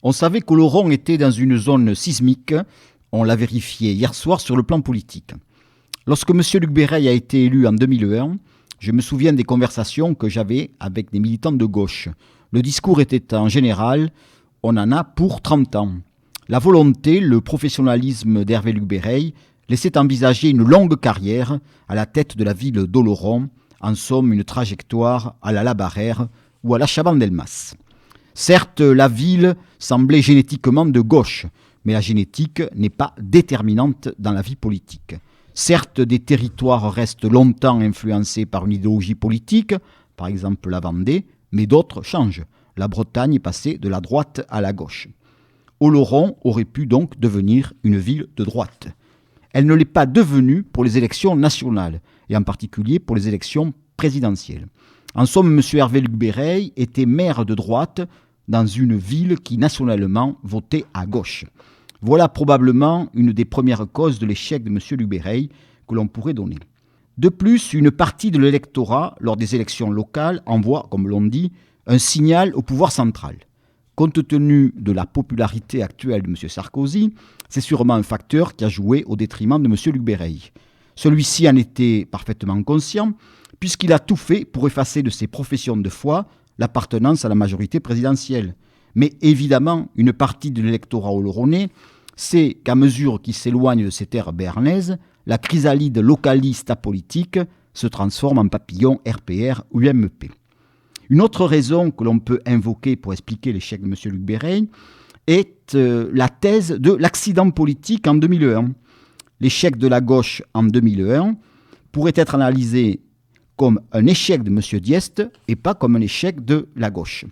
On savait qu'Oloron était dans une zone sismique, on l'a vérifié hier soir sur le plan politique. Lorsque M. Luc Béreil a été élu en 2001, je me souviens des conversations que j'avais avec des militants de gauche. Le discours était en général « on en a pour 30 ans ». La volonté, le professionnalisme d'Hervé Luc Béreil laissait envisager une longue carrière à la tête de la ville d'Oloron, en somme une trajectoire à la Labarère ou à la Chabandelmas. Certes, la ville semblait génétiquement de gauche, mais la génétique n'est pas déterminante dans la vie politique. Certes, des territoires restent longtemps influencés par une idéologie politique, par exemple la Vendée, mais d'autres changent. La Bretagne est passée de la droite à la gauche. Oloron aurait pu donc devenir une ville de droite. Elle ne l'est pas devenue pour les élections nationales, et en particulier pour les élections présidentielles. En somme, M. Hervé Luc Béreil était maire de droite dans une ville qui nationalement votait à gauche. Voilà probablement une des premières causes de l'échec de M. Luc Béreil que l'on pourrait donner. De plus, une partie de l'électorat, lors des élections locales, envoie, comme l'on dit, un signal au pouvoir central. Compte tenu de la popularité actuelle de M. Sarkozy, c'est sûrement un facteur qui a joué au détriment de M. Luc Béreil. Celui-ci en était parfaitement conscient, puisqu'il a tout fait pour effacer de ses professions de foi l'appartenance à la majorité présidentielle. Mais évidemment, une partie de l'électorat oloronnais sait qu'à mesure qu'il s'éloigne de ses terres béarnaises, la chrysalide localiste apolitique se transforme en papillon RPR ou UMP. Une autre raison que l'on peut invoquer pour expliquer l'échec de M. Luc Béreil est la thèse de l'accident politique en 2001. L'échec de la gauche en 2001 pourrait être analysé comme un échec de M. Diest et pas comme un échec de la gauche.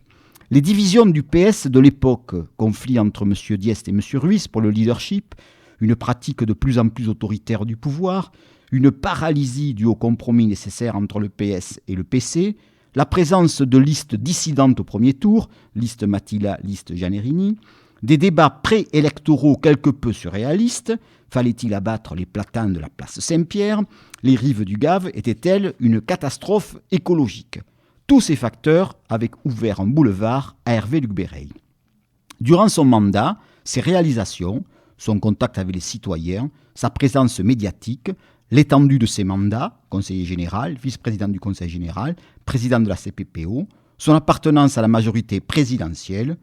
Les divisions du PS de l'époque, conflit entre M. Diest et M. Ruiz pour le leadership, une pratique de plus en plus autoritaire du pouvoir, une paralysie due au compromis nécessaire entre le PS et le PC, la présence de listes dissidentes au premier tour, liste Matila, liste Janerini, des débats préélectoraux quelque peu surréalistes, fallait-il abattre les platanes de la place Saint-Pierre, les rives du Gave étaient-elles une catastrophe écologique? Tous ces facteurs avaient ouvert un boulevard à Hervé Luc Béreil. Durant son mandat, ses réalisations, son contact avec les citoyens, sa présence médiatique, l'étendue de ses mandats, conseiller général, vice-président du conseil général, président de la CPPO, son appartenance à la majorité présidentielle,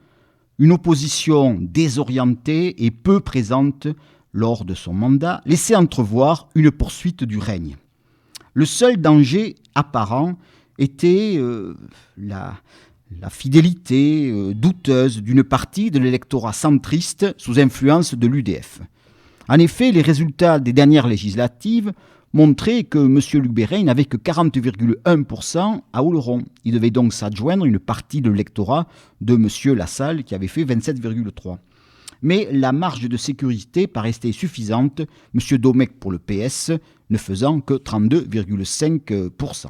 une opposition désorientée et peu présente lors de son mandat, laissait entrevoir une poursuite du règne. Le seul danger apparent était la fidélité douteuse d'une partie de l'électorat centriste sous influence de l'UDF. En effet, les résultats des dernières législatives montraient que M. Luc Béreil n'avait que 40,1% à Oloron. Il devait donc s'adjoindre une partie de l'électorat de M. Lassalle qui avait fait 27,3%. Mais la marge de sécurité paraissait suffisante, M. Domecq pour le PS ne faisant que 32,5%.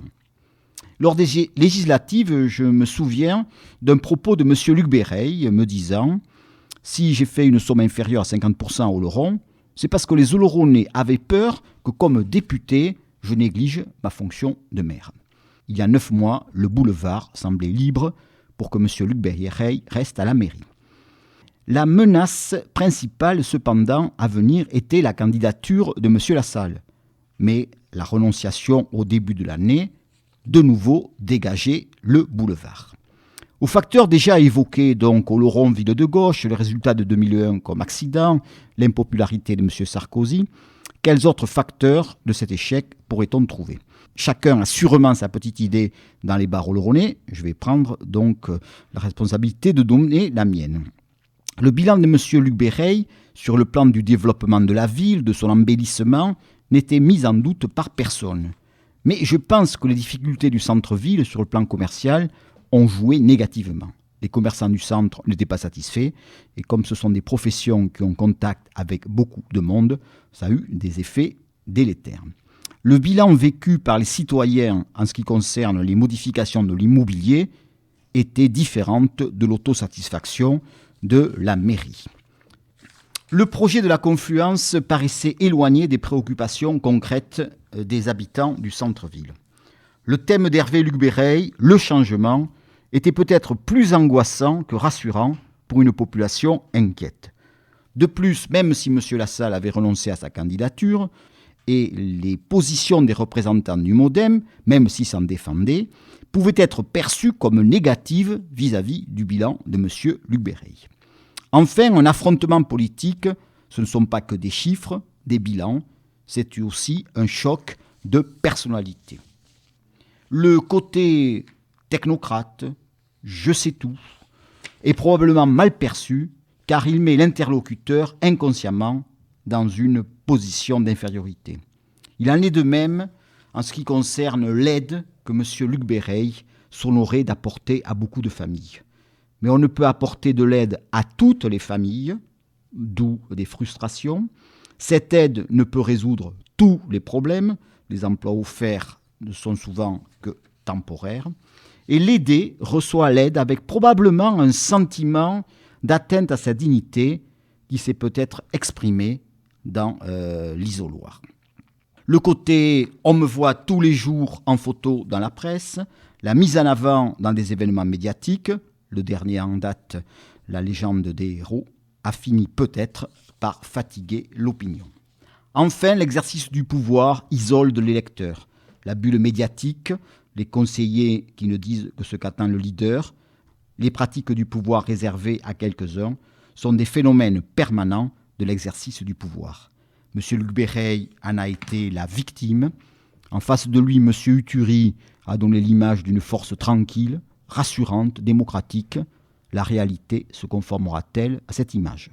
Lors des législatives, je me souviens d'un propos de M. Luc Béreil me disant « Si j'ai fait une somme inférieure à 50% à Oloron, c'est parce que les Oloronnais avaient peur que, comme député, je néglige ma fonction de maire. » Il y a 9 mois, le boulevard semblait libre pour que M. Luc Béreil reste à la mairie. La menace principale, cependant, à venir était la candidature de M. Lassalle. Mais la renonciation au début de l'année, de nouveau, dégageait le boulevard. Aux facteurs déjà évoqués, donc Oloron, ville de gauche, le résultat de 2001 comme accident, l'impopularité de M. Sarkozy, quels autres facteurs de cet échec pourrait-on trouver? Chacun a sûrement sa petite idée dans les bars oloronnais. Je vais prendre donc la responsabilité de donner la mienne. Le bilan de M. Luc Béreil, sur le plan du développement de la ville, de son embellissement, n'était mis en doute par personne. Mais je pense que les difficultés du centre-ville sur le plan commercial ont joué négativement. Les commerçants du centre n'étaient pas satisfaits et comme ce sont des professions qui ont contact avec beaucoup de monde, ça a eu des effets délétères. Le bilan vécu par les citoyens en ce qui concerne les modifications de l'immobilier était différent de l'autosatisfaction de la mairie. Le projet de la confluence paraissait éloigné des préoccupations concrètes des habitants du centre-ville. Le thème d'Hervé Luc Béreil, le changement, était peut-être plus angoissant que rassurant pour une population inquiète. De plus, même si M. Lassalle avait renoncé à sa candidature, et les positions des représentants du MoDem, même s'ils s'en défendaient, pouvaient être perçues comme négatives vis-à-vis du bilan de M. Luc Béreille. Enfin, un affrontement politique, ce ne sont pas que des chiffres, des bilans, c'est aussi un choc de personnalité. Le côté technocrate, je sais tout, est probablement mal perçu car il met l'interlocuteur inconsciemment dans une position d'infériorité. Il en est de même en ce qui concerne l'aide que M. Luc Béreille s'honorait d'apporter à beaucoup de familles. Mais on ne peut apporter de l'aide à toutes les familles, d'où des frustrations. Cette aide ne peut résoudre tous les problèmes, les emplois offerts ne sont souvent que temporaires, et l'aidé reçoit l'aide avec probablement un sentiment d'atteinte à sa dignité qui s'est peut-être exprimé dans l'isoloir. Le côté « on me voit tous les jours en photo dans la presse », la mise en avant dans des événements médiatiques, le dernier en date, la légende des héros, a fini peut-être par fatiguer l'opinion. Enfin, l'exercice du pouvoir isole de l'électeur. La bulle médiatique, les conseillers qui ne disent que ce qu'attend le leader, les pratiques du pouvoir réservées à quelques-uns sont des phénomènes permanents de l'exercice du pouvoir. M. Luc Béreille en a été la victime. En face de lui, M. Uturi a donné l'image d'une force tranquille, rassurante, démocratique. La réalité se conformera-t-elle à cette image ?